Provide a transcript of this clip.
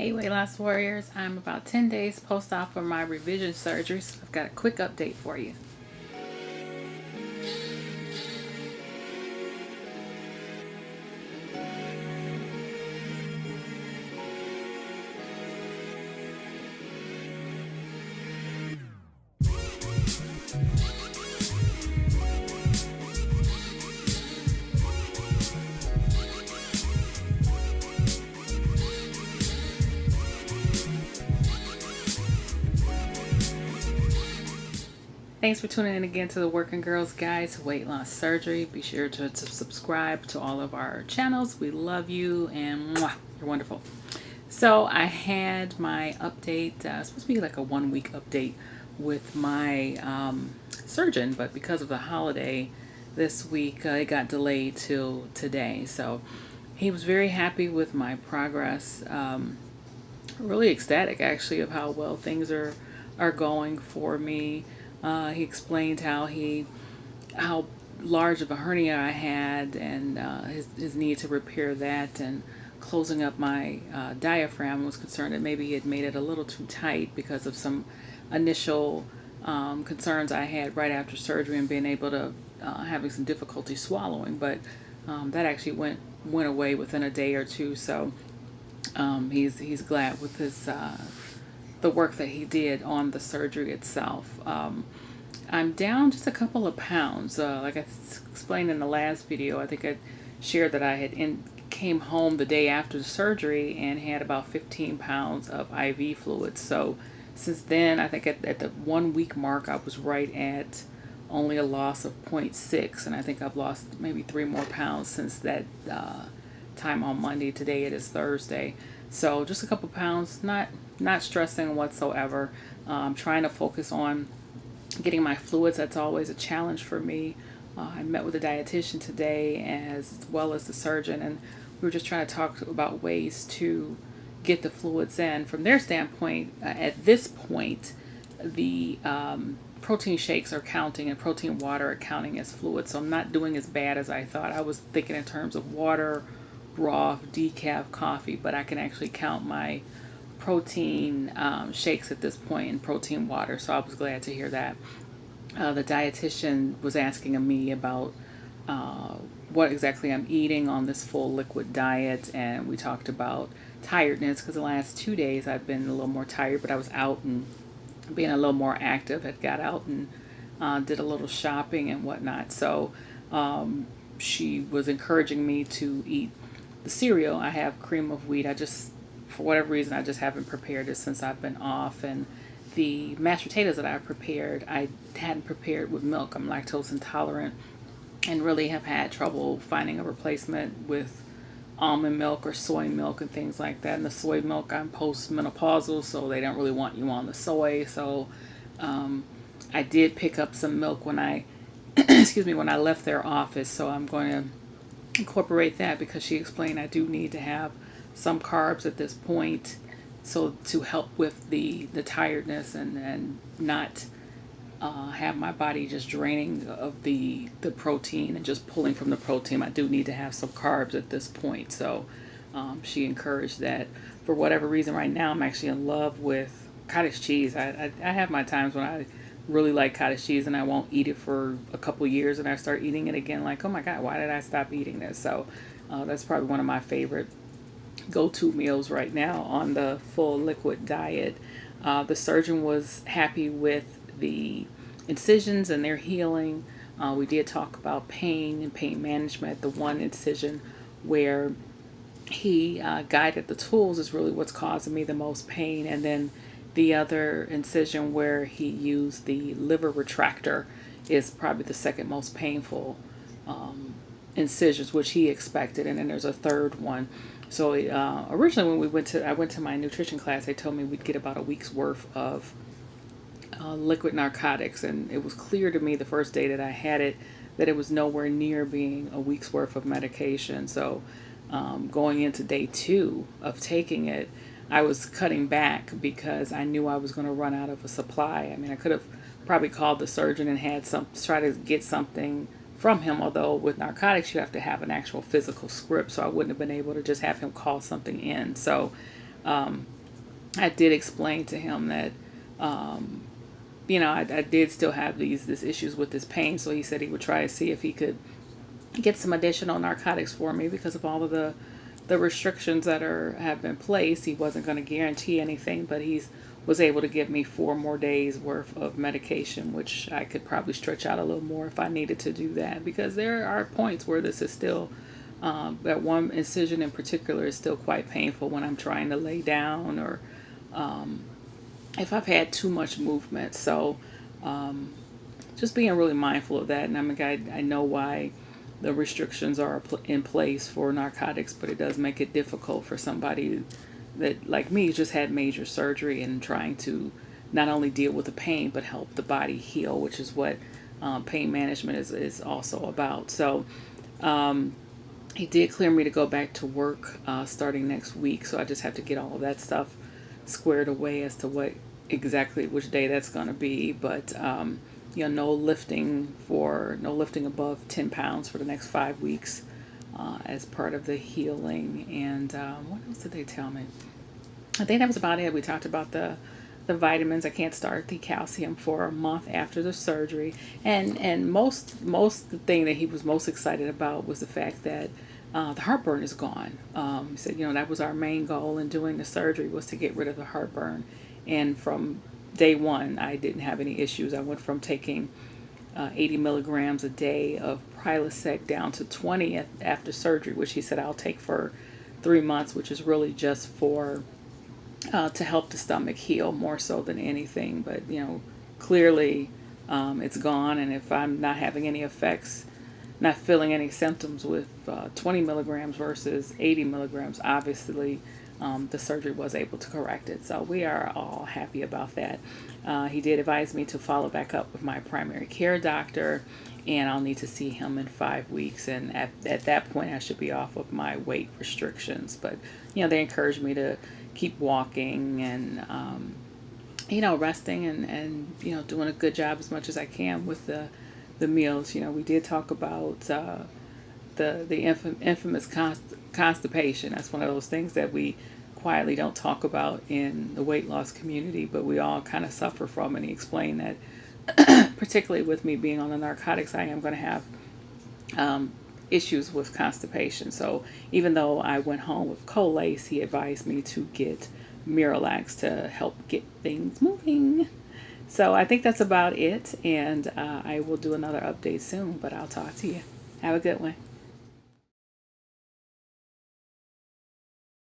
Hey, weight loss warriors. I'm about 10 days post-op for my revision surgery, so I've got a quick update for you. Thanks for tuning in again to the Working Girls Guide to Weight Loss Surgery. Be sure to subscribe to all of our channels. We love you and mwah, you're wonderful. So I had my update, supposed to be like a 1 week update with my surgeon, but because of the holiday this week, it got delayed till today. So he was very happy with my progress. Really ecstatic actually of how well things are going for me. He explained how large of a hernia I had and his need to repair that, and closing up my diaphragm. Was concerned that maybe he had made it a little too tight because of some initial concerns I had right after surgery and being able to having some difficulty swallowing, but that actually went away within a day or two. So he's glad with his the work that he did on the surgery itself. I'm down just a couple of pounds. Like I explained in the last video, I think I shared that I came home the day after the surgery and had about 15 pounds of IV fluid. So since then, I think at the 1 week mark, I was right at only a loss of 0.6, and I think I've lost maybe 3 more pounds since that time on Monday. Today it is Thursday, so just a couple pounds. Not stressing whatsoever. Trying to focus on getting my fluids. That's always a challenge for me. I met with a dietitian today as well as the surgeon, and we were just trying to talk about ways to get the fluids in. From their standpoint, at this point, the protein shakes are counting and protein water are counting as fluids, so I'm not doing as bad as I thought. I was thinking in terms of water, broth, decaf, coffee, but I can actually count my protein shakes at this point in protein water, so I was glad to hear that. The dietitian was asking me about what exactly I'm eating on this full liquid diet, and we talked about tiredness because the last 2 days I've been a little more tired, but I was out and being a little more active. Had got out and did a little shopping and whatnot. So she was encouraging me to eat the cereal. I have cream of wheat. I just, for whatever reason, I just haven't prepared it since I've been off. And the mashed potatoes that I prepared, I hadn't prepared with milk. I'm lactose intolerant and really have had trouble finding a replacement with almond milk or soy milk and things like that. And the soy milk, I'm postmenopausal, so they don't really want you on the soy. So I did pick up some milk when I, excuse me, when I left their office. So I'm going to incorporate that because she explained I do need to have some carbs at this point, so to help with the tiredness and not have my body just draining of the protein and just pulling from the protein. I do need to have some carbs at this point. So she encouraged that. For whatever reason, right now I'm actually in love with cottage cheese. I have my times when I really like cottage cheese and I won't eat it for a couple years and I start eating it again like, oh my God, why did I stop eating this? So that's probably one of my favorite go-to meals right now on the full liquid diet. The surgeon was happy with the incisions and their healing. We did talk about pain and pain management. The one incision where he guided the tools is really what's causing me the most pain, and then the other incision where he used the liver retractor is probably the second most painful incisions, which he expected, and then there's a third one. So originally when I went to my nutrition class, they told me we'd get about a week's worth of liquid narcotics, and it was clear to me the first day that I had it that it was nowhere near being a week's worth of medication. So going into day 2 of taking it, I was cutting back because I knew I was going to run out of a supply. I mean, I could have probably called the surgeon and had try to get something from him, although with narcotics you have to have an actual physical script, so I wouldn't have been able to just have him call something in. So I did explain to him that, I did still have these issues with this pain. So he said he would try to see if he could get some additional narcotics for me because of all of the restrictions that have been placed. He wasn't going to guarantee anything, but he was able to give me 4 more days worth of medication, which I could probably stretch out a little more if I needed to do that, because there are points where this is still, that one incision in particular is still quite painful when I'm trying to lay down, or if I've had too much movement. So just being really mindful of that. And I know why the restrictions are in place for narcotics, but it does make it difficult for somebody that, like me, just had major surgery and trying to not only deal with the pain but help the body heal, which is what pain management is also about. So he did clear me to go back to work starting next week, so I just have to get all of that stuff squared away as to which day that's going to be. But no lifting above 10 pounds for the next 5 weeks as part of the healing. And what else did they tell me? I think that was about it. We talked about the vitamins. I can't start the calcium for a month after the surgery. And most the thing that he was most excited about was the fact that the heartburn is gone. He said, that was our main goal in doing the surgery, was to get rid of the heartburn. And from day one, I didn't have any issues. I went from taking 80 milligrams a day of Prilosec down to 20 after surgery, which he said I'll take for 3 months, which is really just for to help the stomach heal more so than anything. But clearly it's gone, and if I'm not having any effects, not feeling any symptoms with 20 milligrams versus 80 milligrams, obviously the surgery was able to correct it. So we are all happy about that. He did advise me to follow back up with my primary care doctor, and I'll need to see him in 5 weeks. And at that point, I should be off of my weight restrictions. But, they encouraged me to keep walking and, resting and doing a good job as much as I can with the meals. We did talk about the infamous constipation. That's one of those things that we quietly don't talk about in the weight loss community, but we all kind of suffer from. And he explained that particularly with me being on the narcotics, I am going to have issues with constipation. So even though I went home with Colace, he advised me to get Miralax to help get things moving. So I think that's about it, and I will do another update soon, but I'll talk to you. Have a good one.